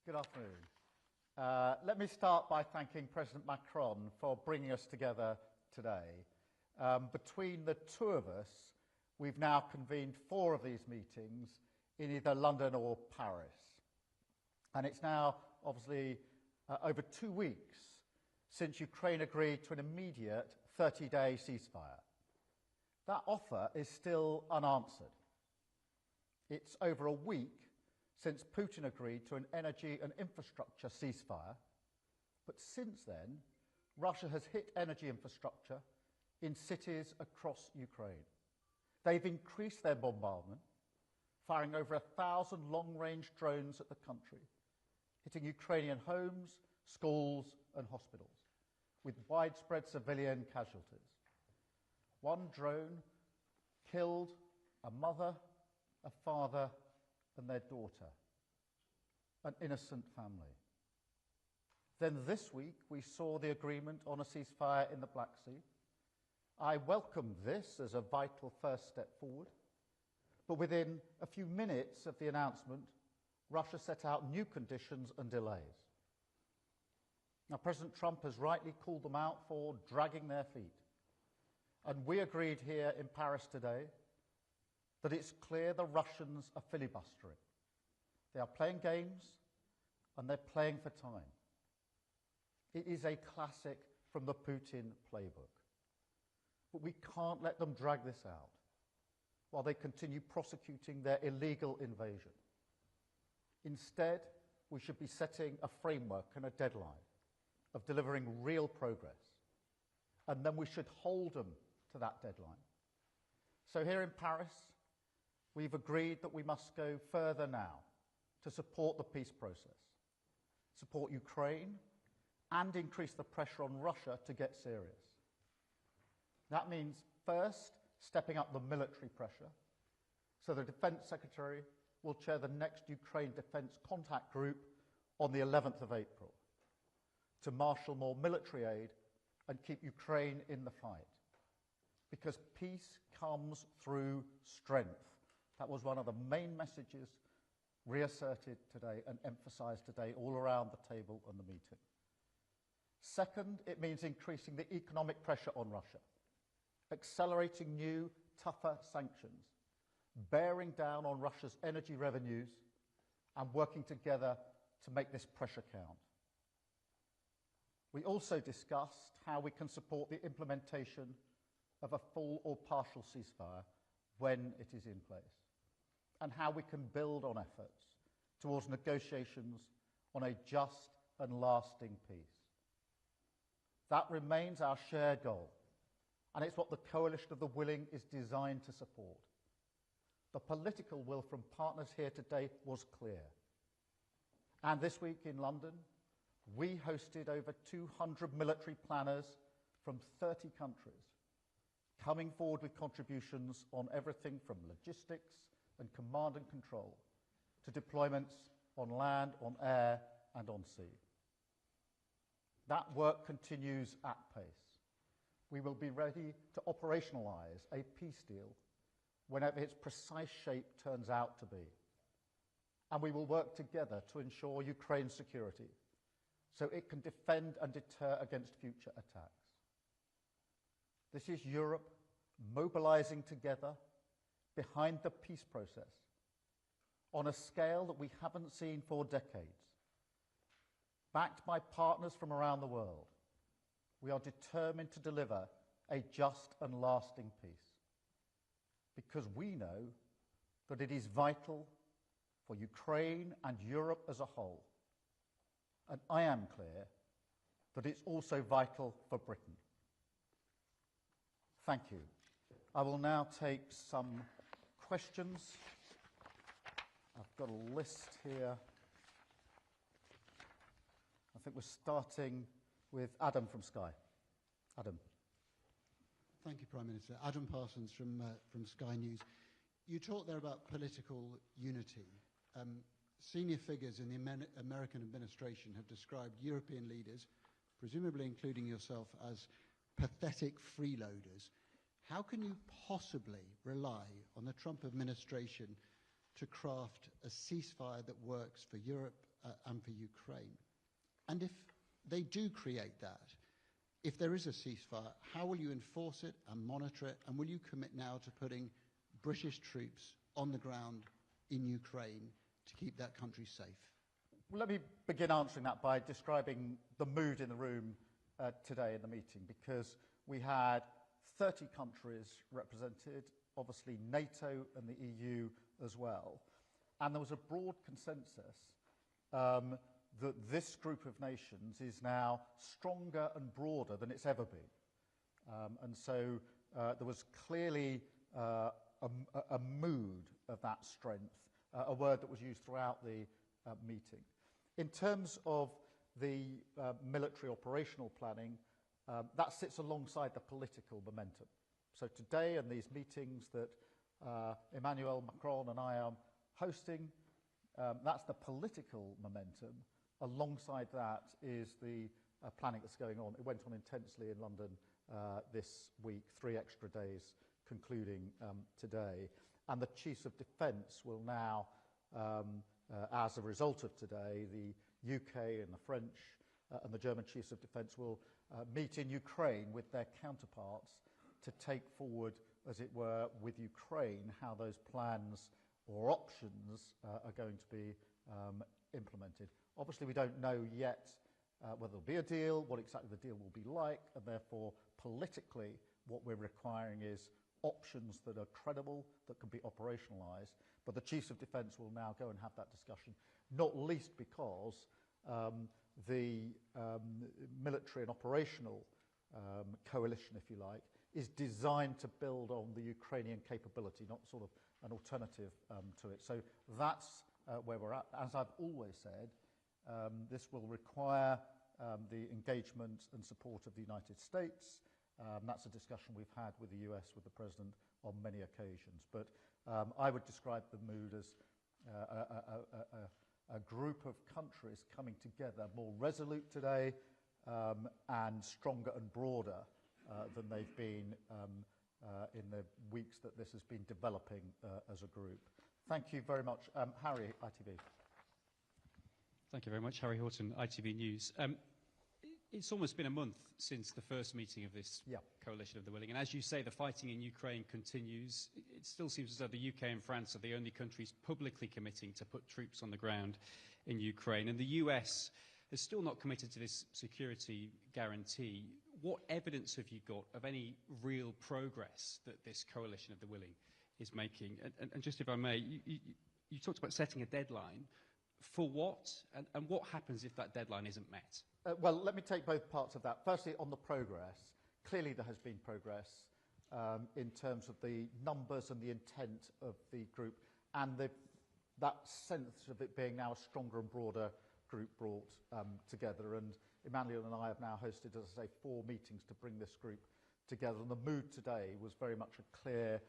Good afternoon. Let me start by thanking President Macron for bringing us together today. Between the two of us, we've now convened 4 of these meetings in either London or Paris. And it's now, obviously, over 2 weeks since Ukraine agreed to an immediate 30-day ceasefire. That offer is still unanswered. It's over a week since Putin agreed to an energy and infrastructure ceasefire, but since then, Russia has hit energy infrastructure in cities across Ukraine. They've increased their bombardment, firing over 1,000 long-range drones at the country, hitting Ukrainian homes, schools and hospitals, with widespread civilian casualties. One drone killed a mother, a father and their daughter, an innocent family. Then this week we saw the agreement on a ceasefire in the Black Sea. I welcome this as a vital first step forward, but within a few minutes of the announcement, Russia set out new conditions and delays. Now, President Trump has rightly called them out for dragging their feet. And we agreed here in Paris today that it's clear the Russians are filibustering. They are playing games and they're playing for time. It is a classic from the Putin playbook. But we can't let them drag this out while they continue prosecuting their illegal invasion. Instead, we should be setting a framework and a deadline of delivering real progress. And then we should hold them to that deadline. So here in Paris, we've agreed that we must go further now to support the peace process, support Ukraine, and increase the pressure on Russia to get serious. That means, first, stepping up the military pressure. So the Defence Secretary will chair the next Ukraine Defence Contact Group on the 11th of April to marshal more military aid and keep Ukraine in the fight. Because peace comes through strength. That was one of the main messages reasserted today and emphasised today all around the table and the meeting. Second, it means increasing the economic pressure on Russia, accelerating new, tougher sanctions, bearing down on Russia's energy revenues, and working together to make this pressure count. We also discussed how we can support the implementation of a full or partial ceasefire when it is in place, and how we can build on efforts towards negotiations on a just and lasting peace. That remains our shared goal, and it's what the Coalition of the Willing is designed to support. The political will from partners here today was clear. And this week in London, we hosted over 200 military planners from 30 countries, coming forward with contributions on everything from logistics and command and control to deployments on land, on air and on sea. That work continues at pace. We will be ready to operationalise a peace deal whenever its precise shape turns out to be. And we will work together to ensure Ukraine's security so it can defend and deter against future attacks. This is Europe mobilising together behind the peace process on a scale that we haven't seen for decades. Backed by partners from around the world, we are determined to deliver a just and lasting peace because we know that it is vital for Ukraine and Europe as a whole. And I am clear that it's also vital for Britain. Thank you. I will now take some questions. I've got a list here. I think we're starting with Adam from Sky. Adam. Thank you, Prime Minister. Adam Parsons from Sky News. You talked there about political unity. Senior figures in the American administration have described European leaders, presumably including yourself, as pathetic freeloaders. How can you possibly rely on the Trump administration to craft a ceasefire that works for Europe and for Ukraine? And if they do create that, if there is a ceasefire, how will you enforce it and monitor it? And will you commit now to putting British troops on the ground in Ukraine to keep that country safe? Well, let me begin answering that by describing the mood in the room today in the meeting, because we had 30 countries represented, obviously NATO and the EU as well, and there was a broad consensus that this group of nations is now stronger and broader than it's ever been. And so there was clearly a mood of that strength, a word that was used throughout the meeting. In terms of the military operational planning, that sits alongside the political momentum. So today in these meetings that Emmanuel Macron and I are hosting, that's the political momentum. Alongside that is the planning that's going on. It went on intensely in London this week, 3 extra days concluding today. And the Chiefs of Defence will now, as a result of today, the UK and the French and the German Chiefs of Defence will meet in Ukraine with their counterparts to take forward, as it were, with Ukraine, how those plans or options are going to be implemented. Obviously, we don't know yet whether there'll be a deal, what exactly the deal will be like, and therefore, politically, what we're requiring is options that are credible, that can be operationalised. But the Chiefs of Defence will now go and have that discussion, not least because the military and operational coalition, if you like, is designed to build on the Ukrainian capability, not sort of an alternative to it. So that's where we're at. As I've always said, this will require the engagement and support of the United States. That's a discussion we've had with the US, with the President, on many occasions. But I would describe the mood as a group of countries coming together, more resolute today and stronger and broader than they've been in the weeks that this has been developing as a group. Thank you very much. Harry, ITV. Thank you very much. Harry Horton, ITV News. It's almost been a month since the first meeting of this coalition of the willing. And as you say, the fighting in Ukraine continues. It still seems as though the UK and France are the only countries publicly committing to put troops on the ground in Ukraine. And the US has still not committed to this security guarantee. What evidence have you got of any real progress that this coalition of the willing is making? And just if I may, you talked about setting a deadline. For what? And what happens if that deadline isn't met? Well, let me take both parts of that. Firstly, on the progress. Clearly there has been progress in terms of the numbers and the intent of the group and that sense of it being now a stronger and broader group brought together. And Emmanuel and I have now hosted, as I say, 4 meetings to bring this group together. And the mood today was very much a clear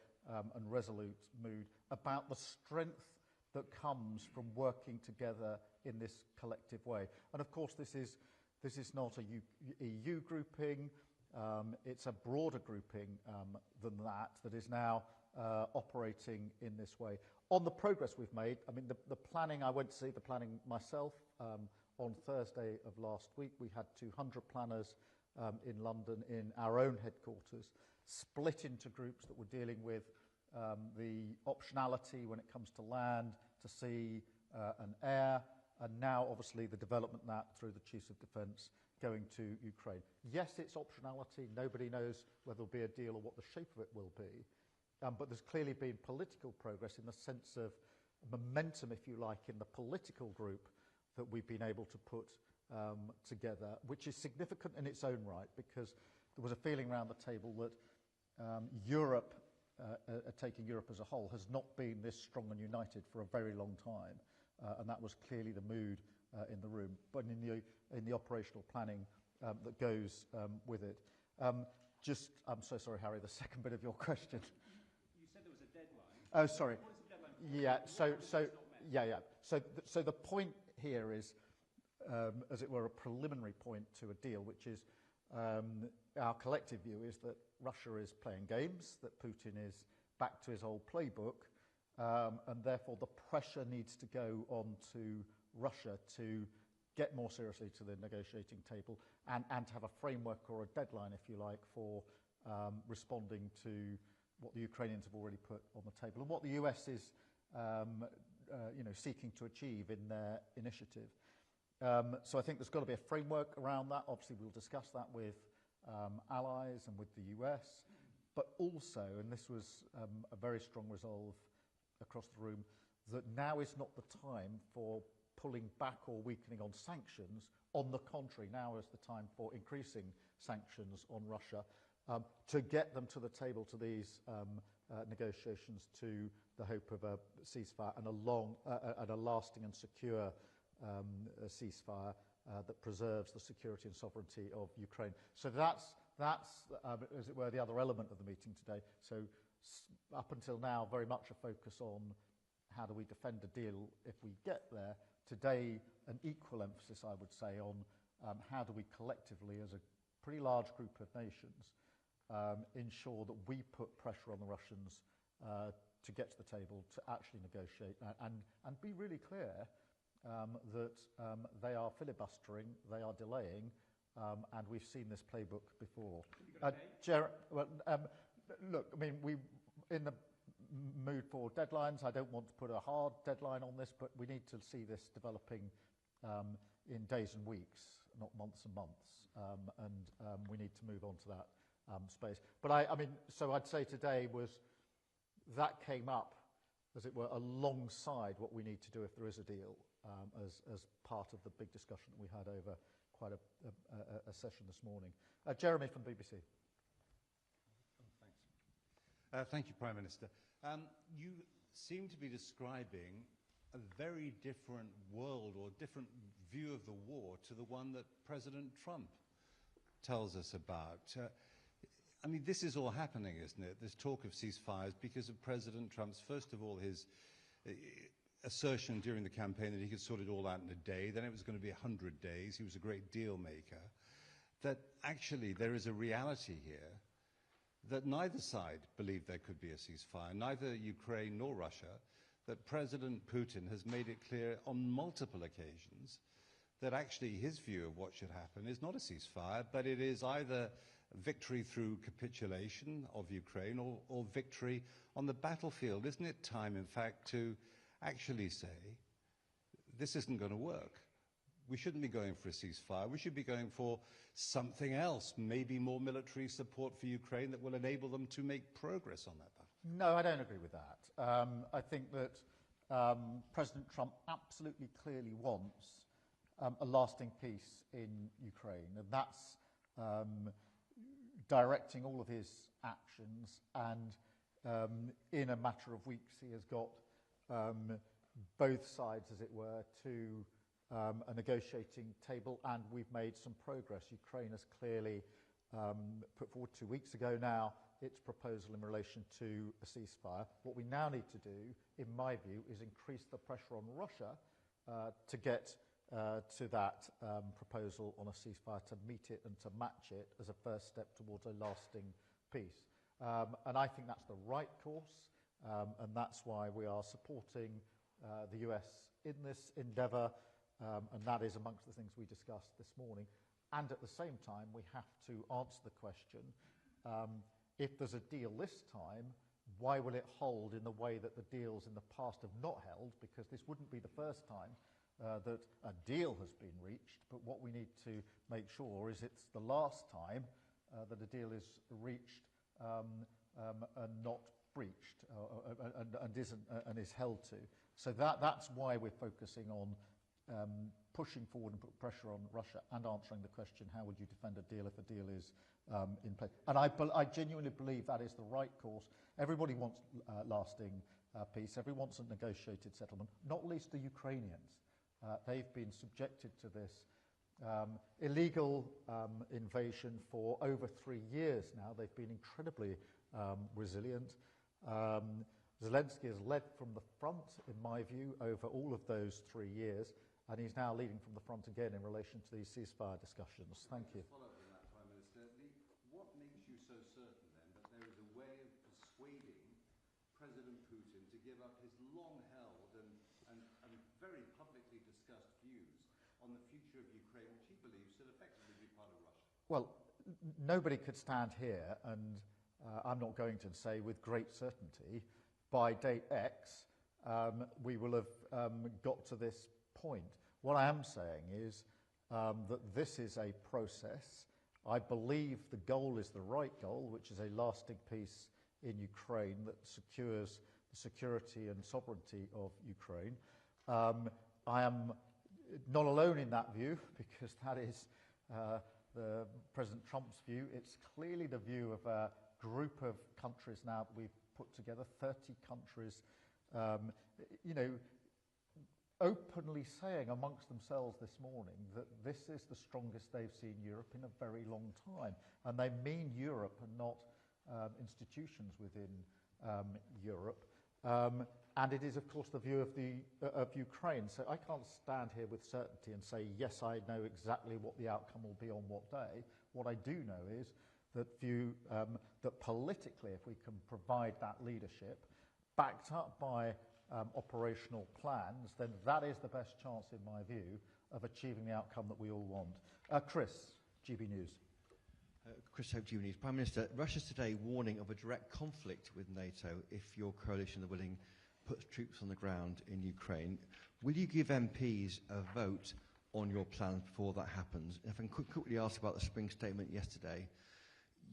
and resolute mood about the strength that comes from working together in this collective way. And of course, this is not a EU grouping. It's a broader grouping than that is now operating in this way. On the progress we've made, I mean, the planning, I went to see the planning myself on Thursday of last week. We had 200 planners in London in our own headquarters, split into groups that were dealing with the optionality when it comes to land, to sea and air, and now obviously the development of that through the Chiefs of Defence going to Ukraine. Yes, it's optionality. Nobody knows whether there'll be a deal or what the shape of it will be. But there's clearly been political progress in the sense of momentum, if you like, in the political group that we've been able to put together, which is significant in its own right, because there was a feeling around the table that Europe, taking Europe as a whole, has not been this strong and united for a very long time. And that was clearly the mood in the room, but in the operational planning that goes with it. I'm so sorry, Harry, the second bit of your question. You said there was a deadline. Oh, sorry. What is the deadline? So the point here is, as it were, a preliminary point to a deal, which is our collective view is that Russia is playing games, that Putin is back to his old playbook, and therefore the pressure needs to go on to Russia to get more seriously to the negotiating table and to have a framework or a deadline, if you like, for responding to what the Ukrainians have already put on the table and what the US is seeking to achieve in their initiative. So I think there's got to be a framework around that. Obviously, we'll discuss that with allies and with the US, but also, and this was a very strong resolve across the room, that now is not the time for pulling back or weakening on sanctions. On the contrary, now is the time for increasing sanctions on Russia to get them to the table to these negotiations to the hope of a ceasefire and a lasting and secure ceasefire that preserves the security and sovereignty of Ukraine. So that's as it were, the other element of the meeting today. So up until now, very much a focus on how do we defend a deal if we get there. Today, an equal emphasis, I would say, on how do we collectively, as a pretty large group of nations, ensure that we put pressure on the Russians to get to the table, to actually negotiate, and be really clear that they are filibustering, they are delaying, and we've seen this playbook before. Look, I mean, we in the mood for deadlines. I don't want to put a hard deadline on this, but we need to see this developing in days and weeks, not months and months, and we need to move on to that space. But I mean, so I'd say today that came up, as it were, alongside what we need to do if there is a deal, as part of the big discussion that we had over quite a session this morning. Jeremy from BBC. Thanks. Thank you, Prime Minister. You seem to be describing a very different world or different view of the war to the one that President Trump tells us about. I mean, this is all happening, isn't it? This talk of ceasefires because of President Trump's, first of all, his assertion during the campaign that he could sort it all out in a day. Then it was going to be 100 days. He was a great deal maker. That actually there is a reality here that neither side believed there could be a ceasefire, neither Ukraine nor Russia, that President Putin has made it clear on multiple occasions that actually his view of what should happen is not a ceasefire, but it is either victory through capitulation of Ukraine or victory on the battlefield. Isn't it time, in fact, to actually say, this isn't going to work? We shouldn't be going for a ceasefire. We should be going for something else, maybe more military support for Ukraine that will enable them to make progress on that battle. No, I don't agree with that. I think that President Trump absolutely clearly wants a lasting peace in Ukraine, and that's directing all of his actions, and in a matter of weeks he has got both sides, as it were, to a negotiating table, and we've made some progress. Ukraine has clearly put forward 2 weeks ago now its proposal in relation to a ceasefire. What we now need to do, in my view, is increase the pressure on Russia to get to that proposal on a ceasefire, to meet it and to match it as a first step towards a lasting peace. And I think that's the right course, and that's why we are supporting the US in this endeavour. And that is amongst the things we discussed this morning. And at the same time, we have to answer the question, if there's a deal this time, why will it hold in the way that the deals in the past have not held? Because this wouldn't be the first time that a deal has been reached, but what we need to make sure is it's the last time that a deal is reached and not breached and is held to. So that's why we're focusing on pushing forward and put pressure on Russia and answering the question, how would you defend a deal if a deal is in place? And I genuinely believe that is the right course. Everybody wants lasting peace. Everyone wants a negotiated settlement, not least the Ukrainians. They've been subjected to this illegal invasion for over 3 years now. They've been incredibly resilient. Zelensky has led from the front, in my view, over all of those 3 years. And he's now leading from the front again in relation to these ceasefire discussions. Thank you. Follow up on that, Prime Minister. What makes you so certain, then, that there is a way of persuading President Putin to give up his long-held and very publicly discussed views on the future of Ukraine, which he believes should effectively be part of Russia. Well, nobody could stand here and I'm not going to say with great certainty by date X we will have got to this point. What I am saying is that this is a process. I believe the goal is the right goal, which is a lasting peace in Ukraine that secures the security and sovereignty of Ukraine. I am not alone in that view, because that is the President Trump's view. It's clearly the view of a group of countries now that we've put together, 30 countries, openly saying amongst themselves this morning that this is the strongest they've seen Europe in a very long time. And they mean Europe and not institutions within Europe. And it is, of course, the view of Ukraine. So I can't stand here with certainty and say, yes, I know exactly what the outcome will be on what day. What I do know is that politically, if we can provide that leadership, backed up by operational plans, then that is the best chance, in my view, of achieving the outcome that we all want. Chris, GB News. Chris Hope, GB News. Prime Minister, Russia's today warning of a direct conflict with NATO if your coalition, the Willing, puts troops on the ground in Ukraine. Will you give MPs a vote on your plans before that happens? If I can quickly ask about the spring statement yesterday,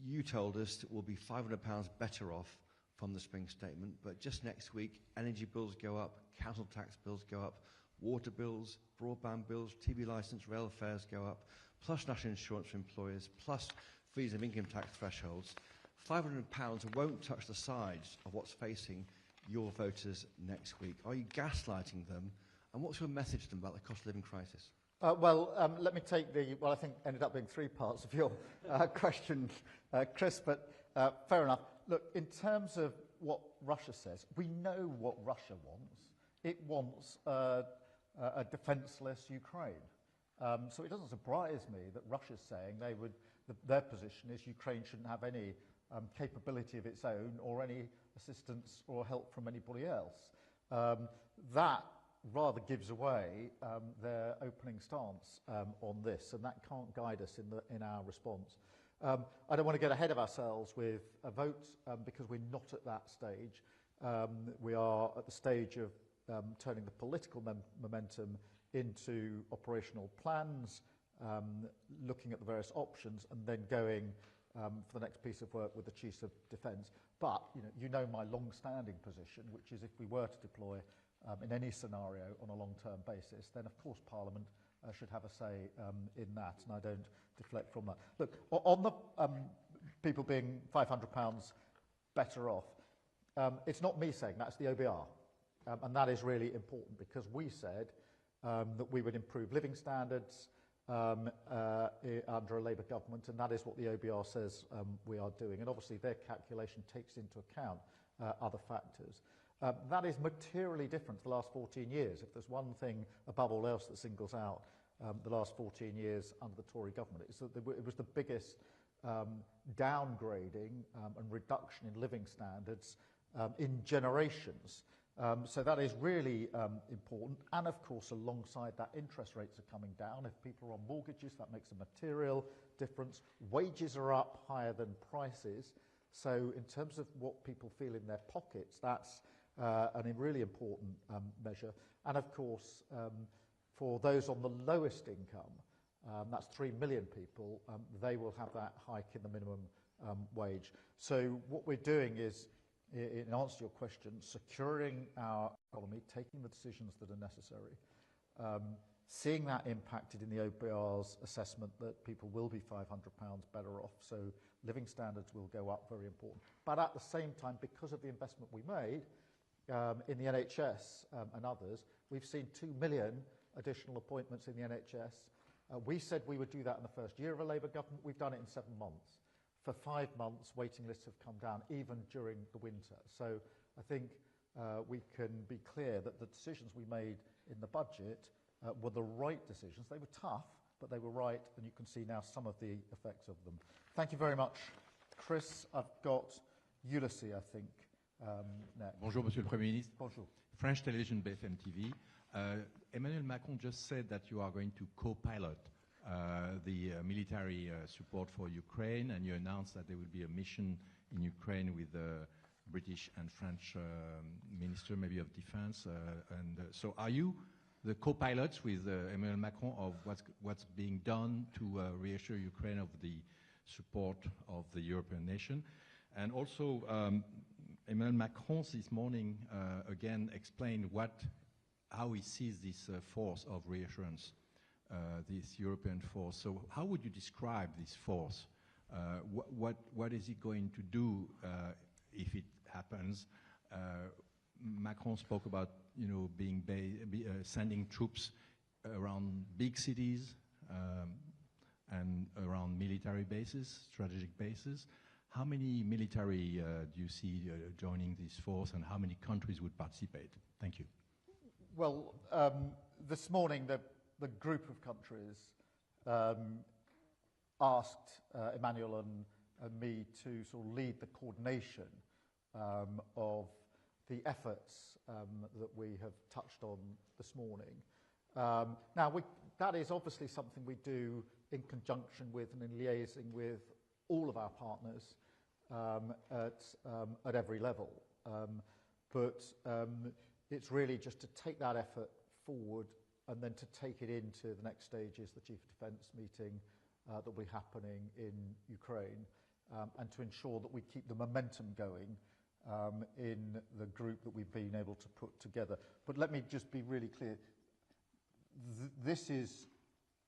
you told us we'll be £500 better off from the spring statement, but just next week, energy bills go up, council tax bills go up, water bills, broadband bills, TV licence, rail fares go up, plus national insurance for employers, plus fees of income tax thresholds. £500 won't touch the sides of what's facing your voters next week. Are you gaslighting them? And what's your message to them about the cost of living crisis? Let me take I think ended up being three parts of your question, Chris, but fair enough. Look, in terms of what Russia says, we know what Russia wants. It wants a defenceless Ukraine. So it doesn't surprise me that Russia's saying their position is Ukraine shouldn't have any capability of its own or any assistance or help from anybody else. That rather gives away their opening stance on this, and that can't guide us in our response. I don't want to get ahead of ourselves with a vote because we're not at that stage. We are at the stage of turning the political momentum into operational plans, looking at the various options, and then going for the next piece of work with the Chiefs of Defence. But you know my long-standing position, which is if we were to deploy in any scenario on a long-term basis, then of course Parliament should have a say in that, and I don't deflect from that. Look, on the people being £500 better off, it's not me saying that's the OBR, and that is really important because we said that we would improve living standards under a Labour government, and that is what the OBR says we are doing. And obviously their calculation takes into account other factors. That is materially different to the last 14 years. If there's one thing above all else that singles out the last 14 years under the Tory government, it's that it was the biggest downgrading and reduction in living standards in generations. So that is really important. And of course, alongside that, interest rates are coming down. If people are on mortgages, that makes a material difference. Wages are up higher than prices. So in terms of what people feel in their pockets, that's a really important measure. And of course, for those on the lowest income, that's 3 million people, they will have that hike in the minimum wage. So what we're doing is, in answer to your question, securing our economy, taking the decisions that are necessary, seeing that impacted in the OBR's assessment that people will be £500 better off, so living standards will go up, very important. But at the same time, because of the investment we made in the NHS and others, we've seen 2 million additional appointments in the NHS. We said we would do that in the first year of a Labour government. We've done it in 7 months. For 5 months, waiting lists have come down, even during the winter. So I think we can be clear that the decisions we made in the budget were the right decisions. They were tough, but they were right, and you can see now some of the effects of them. Thank you very much, Chris. I've got Ulysses, I think, next. Bonjour, Monsieur le Premier ministre. Bonjour. French television, BFM TV. Emmanuel Macron just said that you are going to co-pilot the military support for Ukraine, and you announced that there will be a mission in Ukraine with the British and French Minister, maybe of Defense. So are you the co-pilots with Emmanuel Macron of what's being done to reassure Ukraine of the support of the European nation? And also, Emmanuel Macron this morning again explained how he sees this force of reassurance, this European force. So how would you describe this force? What is it going to do if it happens? Macron spoke about sending troops around big cities and around military bases, strategic bases. How many military do you see joining this force, and how many countries would participate? Thank you. Well, this morning the group of countries asked Emmanuel and me to sort of lead the coordination of the efforts that we have touched on this morning. Now, that is obviously something we do in conjunction with and in liaising with all of our partners at every level. But it's really just to take that effort forward and then to take it into the next stages, the Chief of Defence meeting that will be happening in Ukraine, and to ensure that we keep the momentum going in the group that we've been able to put together. But let me just be really clear. This is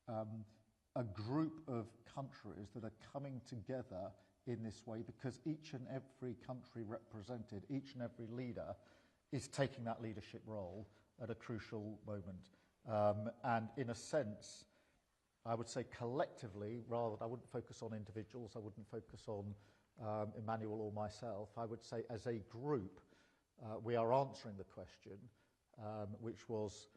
a group of countries that are coming together in this way because each and every country represented, each and every leader is taking that leadership role at a crucial moment. And in a sense, I would say collectively, rather, I wouldn't focus on individuals, I wouldn't focus on Emmanuel or myself, I would say as a group, we are answering the question, which was,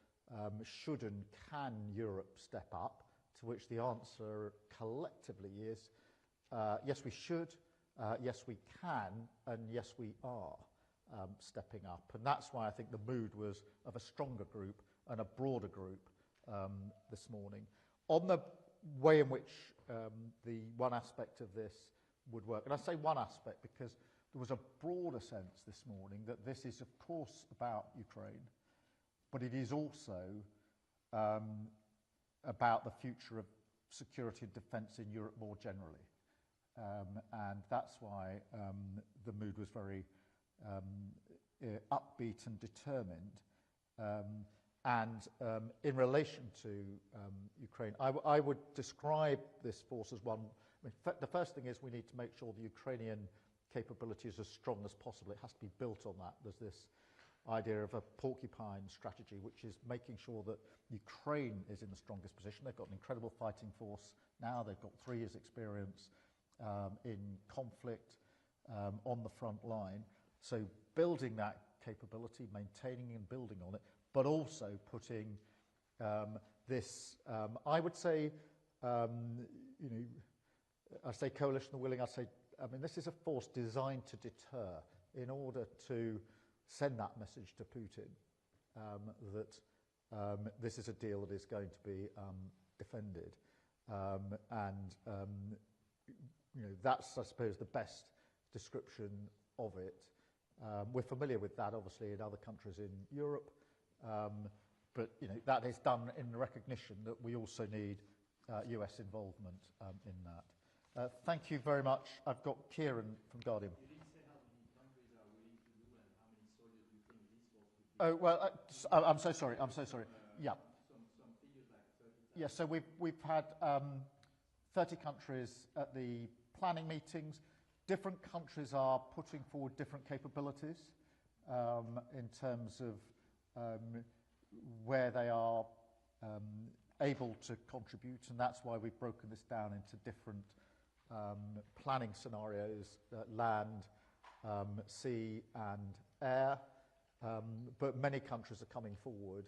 should and can Europe step up? To which the answer collectively is, yes we should, yes we can, and yes we are stepping up. And that's why I think the mood was of a stronger group and a broader group this morning. On the way in which the one aspect of this would work, and I say one aspect because there was a broader sense this morning that this is of course about Ukraine, but it is also about the future of security and defence in Europe more generally. And that's why the mood was very upbeat and determined. And in relation to Ukraine, I would describe this force as one. I mean, the first thing is we need to make sure the Ukrainian capability is as strong as possible. It has to be built on that. There's this idea of a porcupine strategy, which is making sure that Ukraine is in the strongest position. They've got an incredible fighting force now. They've got 3 years' experience in conflict on the front line. So building that capability, maintaining and building on it, but also putting this, I would say, I say coalition of the willing, this is a force designed to deter in order to send that message to Putin that this is a deal that is going to be defended. That's, I suppose, the best description of it. We're familiar with that, obviously, in other countries in Europe, but that is done in recognition that we also need US involvement in that. Thank you very much. I've got Kieran from Guardian. You didn't say how many countries are willing to do and how many soldiers you think this force could be. Oh, well, I'm so sorry. Yeah. Some figures like 30,000. Yeah, so we've had 30 countries at the planning meetings. Different countries are putting forward different capabilities in terms of where they are able to contribute, and that's why we've broken this down into different planning scenarios, land, sea and air. But many countries are coming forward.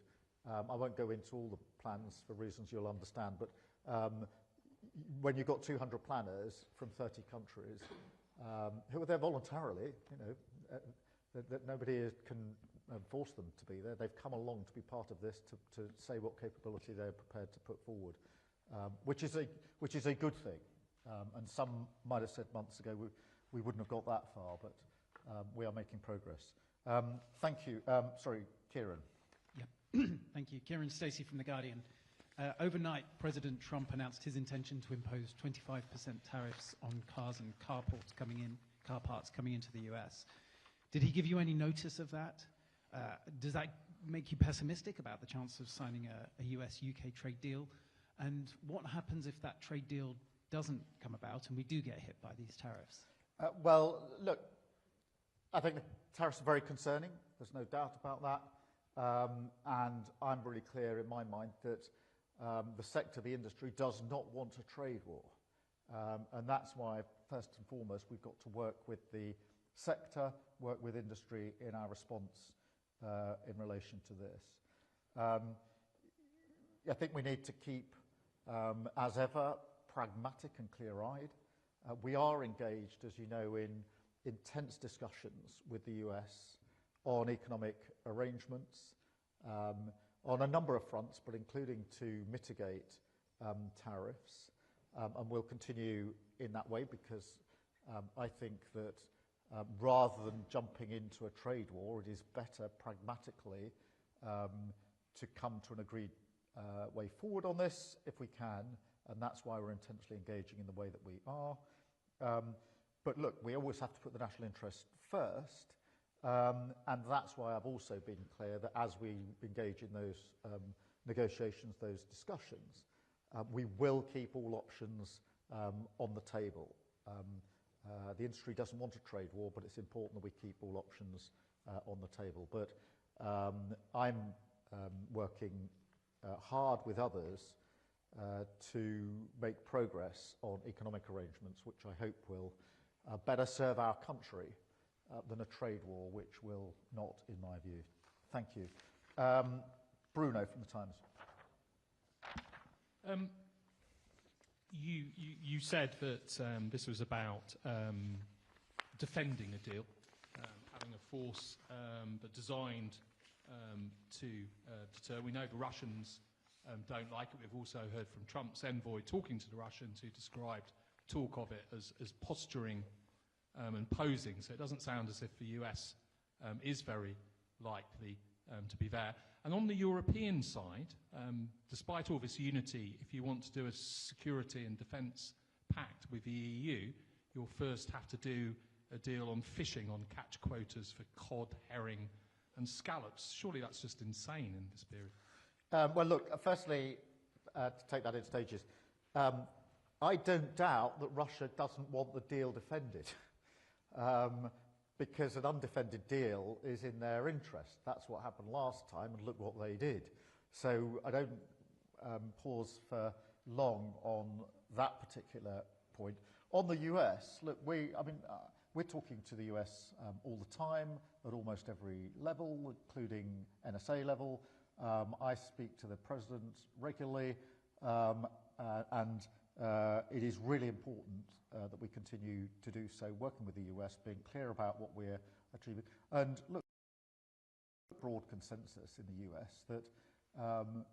I won't go into all the plans for reasons you'll understand, but when you've got 200 planners from 30 countries who are there voluntarily, that nobody can force them to be there. They've come along to be part of this, to say what capability they're prepared to put forward, which is a good thing. And some might have said months ago we wouldn't have got that far, but we are making progress. Thank you. Sorry, Kieran. Yeah. Thank you. Kieran Stacey from The Guardian. Overnight, President Trump announced his intention to impose 25% tariffs on cars and car parts coming into the US. Did he give you any notice of that? Does that make you pessimistic about the chance of signing a US-UK trade deal? And what happens if that trade deal doesn't come about and we do get hit by these tariffs? Well, look, I think the tariffs are very concerning. There's no doubt about that. And I'm really clear in my mind that the sector, the industry, does not want a trade war. And that's why, first and foremost, we've got to work with the sector, work with industry in our response in relation to this. I think we need to keep, as ever, pragmatic and clear-eyed. We are engaged, as you know, in intense discussions with the US on economic arrangements, on a number of fronts, but including to mitigate tariffs. And we'll continue in that way because I think that rather than jumping into a trade war, it is better pragmatically to come to an agreed way forward on this if we can, and that's why we're intensely engaging in the way that we are. But look, we always have to put the national interest first, and that's why I've also been clear that as we engage in those negotiations, those discussions, we will keep all options on the table. The industry doesn't want a trade war, but it's important that we keep all options on the table. But I'm working hard with others to make progress on economic arrangements, which I hope will better serve our country than a trade war, which will not, in my view. Thank you. Bruno from The Times. You said that this was about defending a deal, having a force but designed to deter. We know the Russians don't like it. We've also heard from Trump's envoy talking to the Russians who described talk of it as posturing and posing. So it doesn't sound as if the US is very likely to be there. And on the European side, despite all this unity, if you want to do a security and defence pact with the EU, you'll first have to do a deal on fishing on catch quotas for cod, herring and scallops. Surely that's just insane in this period. Well, look, firstly, to take that in stages, I don't doubt that Russia doesn't want the deal defended. Because an undefended deal is in their interest. That's what happened last time, and look what they did. So I don't pause for long on that particular point. On the US, look, we're talking to the US all the time, at almost every level, including NSA level. I speak to the president regularly, and it is really important that we continue to do so, working with the US, being clear about what we're achieving. And look, broad consensus in the US that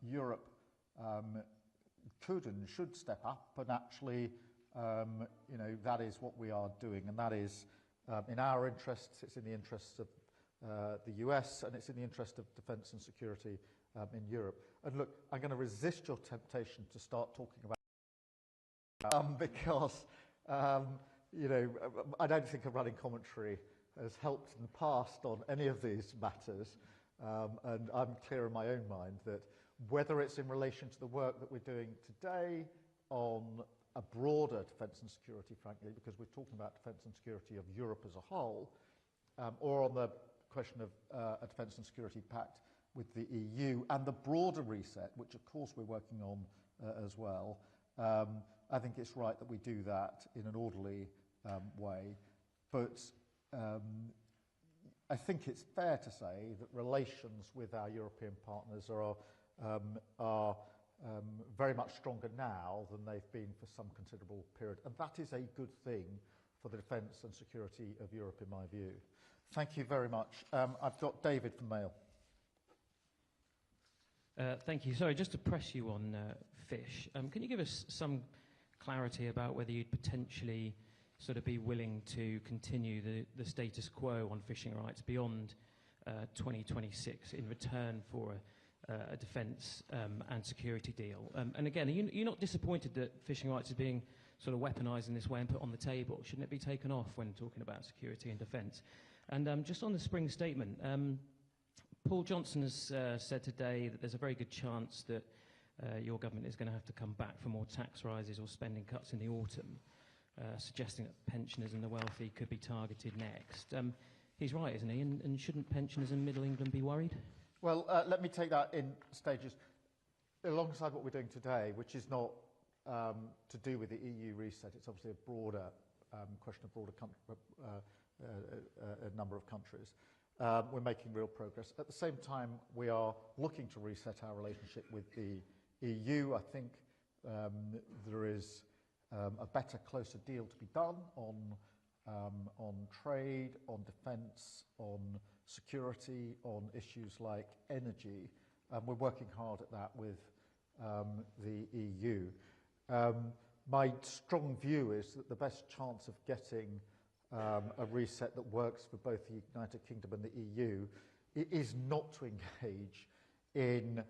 Europe could and should step up, and actually, that is what we are doing, and that is in our interests. It's in the interests of the US, and it's in the interest of defence and security in Europe. And look, I'm going to resist your temptation to start talking about because I don't think a running commentary has helped in the past on any of these matters, and I'm clear in my own mind that whether it's in relation to the work that we're doing today on a broader defence and security, frankly, because we're talking about defence and security of Europe as a whole, or on the question of a defence and security pact with the EU and the broader reset, which of course we're working on as well, I think it's right that we do that in an orderly way. But I think it's fair to say that relations with our European partners are very much stronger now than they've been for some considerable period. And that is a good thing for the defence and security of Europe, in my view. Thank you very much. I've got David from Mail. Thank you. Sorry, just to press you on fish, can you give us some clarity about whether you'd potentially sort of be willing to continue the status quo on fishing rights beyond 2026 in return for a defence and security deal? And again, are you not disappointed that fishing rights is being sort of weaponised in this way and put on the table? Shouldn't it be taken off when talking about security and defence? And just on the spring statement, Paul Johnson has said today that there's a very good chance that your government is going to have to come back for more tax rises or spending cuts in the autumn, suggesting that pensioners and the wealthy could be targeted next. He's right, isn't he? And shouldn't pensioners in Middle England be worried? Well, let me take that in stages. Alongside what we're doing today, which is not to do with the EU reset, it's obviously a broader question of a number of countries. We're making real progress. At the same time, we are looking to reset our relationship with the EU. I think there is a better, closer deal to be done on trade, on defence, on security, on issues like energy. We're working hard at that with the EU. My strong view is that the best chance of getting a reset that works for both the United Kingdom and the EU is not to engage in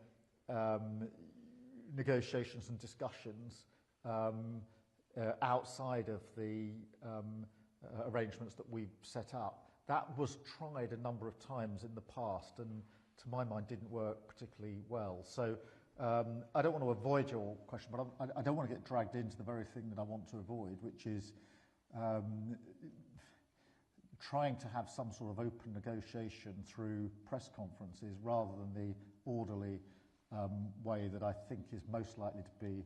negotiations and discussions outside of the arrangements that we've set up. That was tried a number of times in the past and, to my mind, didn't work particularly well. So I don't want to avoid your question, but I don't want to get dragged into the very thing that I want to avoid, which is trying to have some sort of open negotiation through press conferences rather than the orderly way that I think is most likely to be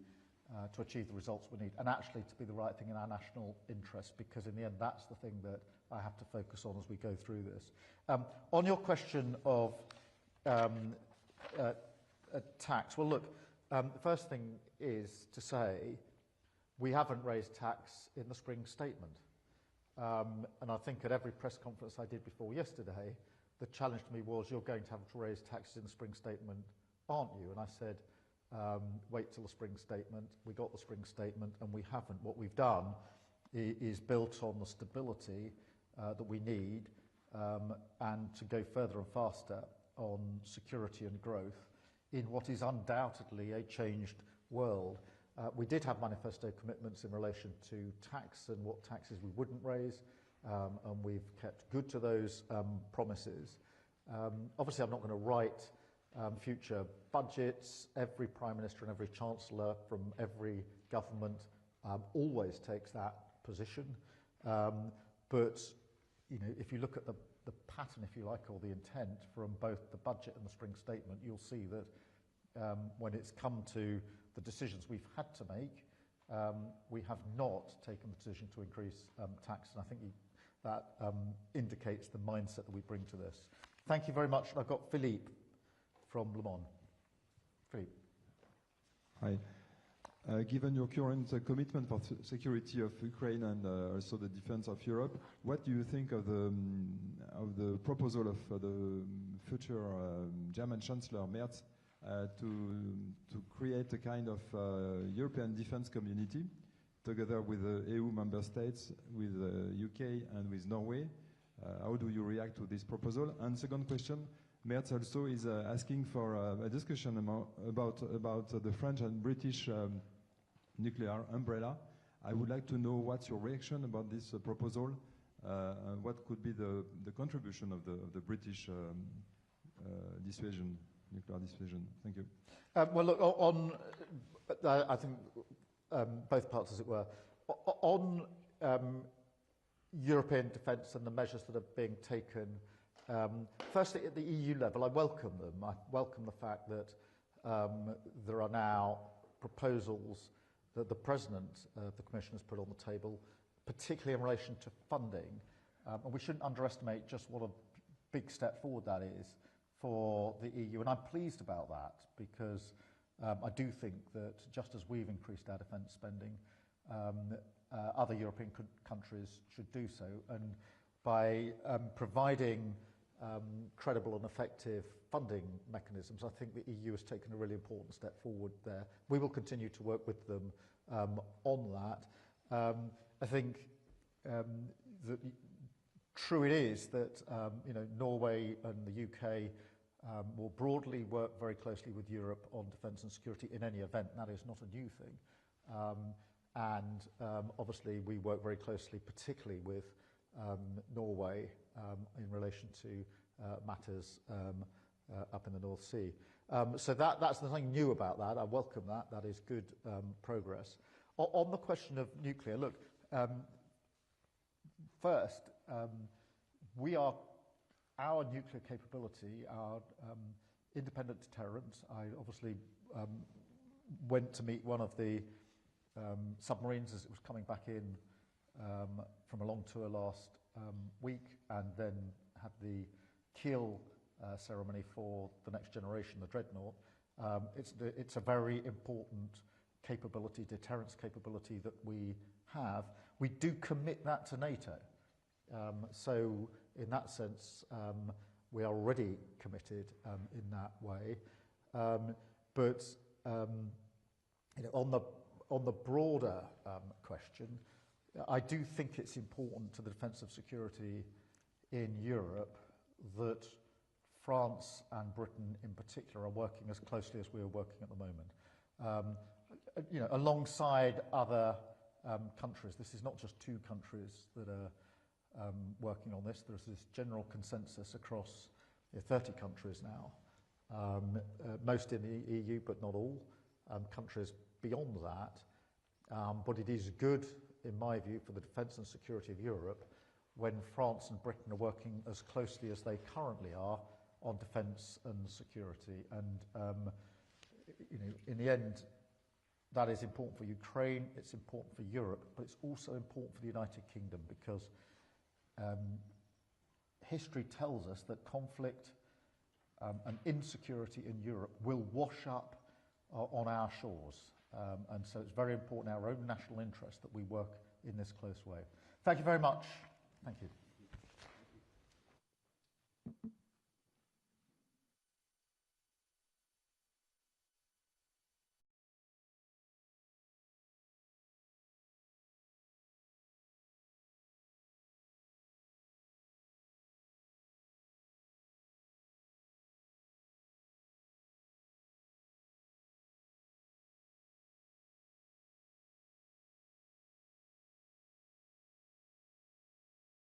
to achieve the results we need, and actually to be the right thing in our national interest, because in the end that's the thing that I have to focus on as we go through this. On your question of tax, well look, the first thing is to say we haven't raised tax in the spring statement. And I think at every press conference I did before yesterday, the challenge to me was, you're going to have to raise taxes in the spring statement, aren't you? And I said, wait till the spring statement. We got the spring statement and we haven't. What we've done is built on the stability that we need and to go further and faster on security and growth in what is undoubtedly a changed world. We did have manifesto commitments in relation to tax and what taxes we wouldn't raise, and we've kept good to those promises. Obviously, I'm not going to write future budgets. Every Prime Minister and every Chancellor from every government always takes that position. But you know, if you look at the pattern, if you like, or the intent from both the budget and the spring statement, you'll see that when it's come to the decisions we've had to make, we have not taken the decision to increase tax, and I think that indicates the mindset that we bring to this. Thank you very much. I've got Philippe from Le Monde. Philippe. Hi. Given your current commitment for security of Ukraine and also the defense of Europe, what do you think of the proposal of the future German Chancellor Merz to create a kind of European defense community together with the EU member states, with the UK and with Norway? How do you react to this proposal? And second question, Merz also is asking for a discussion about the French and British nuclear umbrella. I would like to know what's your reaction about this proposal, what could be the contribution of the British dissuasion, nuclear dissuasion. Thank you. Well, look, on I think both parts, as it were. On European defence and the measures that are being taken, firstly, at the EU level, I welcome them. I welcome the fact that there are now proposals that the President of the Commission has put on the table, particularly in relation to funding. And we shouldn't underestimate just what a big step forward that is for the EU. And I'm pleased about that, because I do think that just as we've increased our defence spending, other European countries should do so. And by providing credible and effective funding mechanisms, I think the EU has taken a really important step forward there. We will continue to work with them on that. I think that true it is that Norway and the UK will broadly work very closely with Europe on defence and security in any event. That is not a new thing. Obviously we work very closely, particularly with Norway in relation to matters up in the North Sea. So that's nothing new about that. I welcome that. That is good progress. On the question of nuclear, look, first, our nuclear capability, our independent deterrence. I obviously went to meet one of the submarines as it was coming back in from a long tour last week, and then had the keel ceremony for the next generation, the Dreadnought. It's a very important capability, deterrence capability that we have. We do commit that to NATO. So in that sense, we are already committed in that way. But on the broader question, I do think it's important to the defence of security in Europe that France and Britain in particular are working as closely as we are working at the moment. Alongside other countries. This is not just two countries that are working on this. There's this general consensus across 30 countries now, most in the EU, but not all, countries beyond that. But it is good, in my view, for the defence and security of Europe when France and Britain are working as closely as they currently are on defence and security. And, in the end, that is important for Ukraine, it's important for Europe, but it's also important for the United Kingdom because history tells us that conflict and insecurity in Europe will wash up on our shores. And so it's very important in our own national interest that we work in this close way. Thank you very much. Thank you.